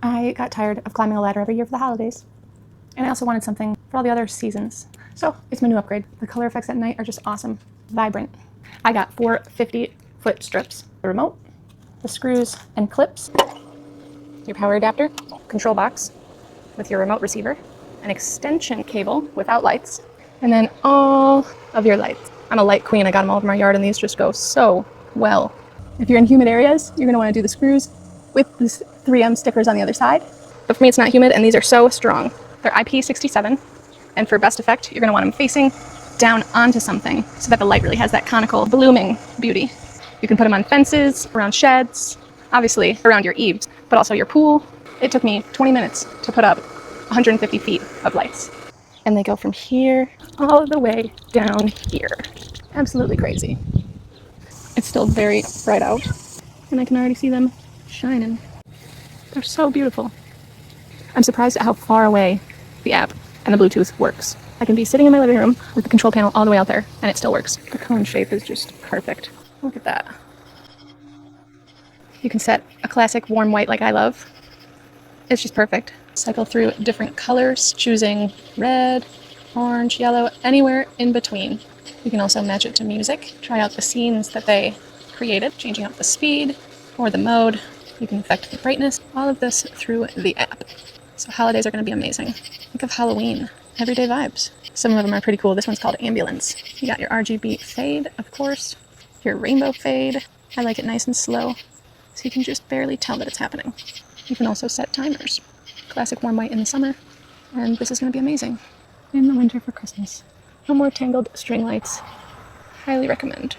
I got tired of climbing a ladder every year for the holidays, and I also wanted something for all the other seasons. So it's my new upgrade. The color effects at night are just awesome. Vibrant. I got 4 50-foot strips, the remote, the screws and clips, your power adapter, control box with your remote receiver, an extension cable without lights, and then all of your lights. I'm a light queen. I got them all over my yard, and these just go so well. If you're in humid areas, you're going to want to do the screws with these 3M stickers on the other side. But for me, it's not humid, and these are so strong. They're IP67, and for best effect, you're going to want them facing down onto something so that the light really has that conical, blooming beauty. You can put them on fences, around sheds, obviously around your eaves, but also your pool. It took me 20 minutes to put up 150 feet of lights. And they go from here all the way down here. Absolutely crazy. It's still very bright out, and I can already see them shining. They're so beautiful. I'm surprised at how far away the app and the Bluetooth works. I can be sitting in my living room with the control panel all the way out there, and it still works. The cone shape is just perfect. Look at that. You can set a classic warm white like I love. It's just perfect. Cycle through different colors, choosing red, orange, yellow, anywhere in between. You can also match it to music, try out the scenes that they created, changing up the speed or the mode. You can affect the brightness, all of this through the app. So holidays are going to be amazing. Think of Halloween, everyday vibes. Some of them are pretty cool. This one's called Ambulance. You got your RGB fade, of course, your rainbow fade. I like it nice and slow, so you can just barely tell that it's happening. You can also set timers. Classic warm white in the summer, and this is going to be amazing in the winter for Christmas. No more tangled string lights. Highly recommend.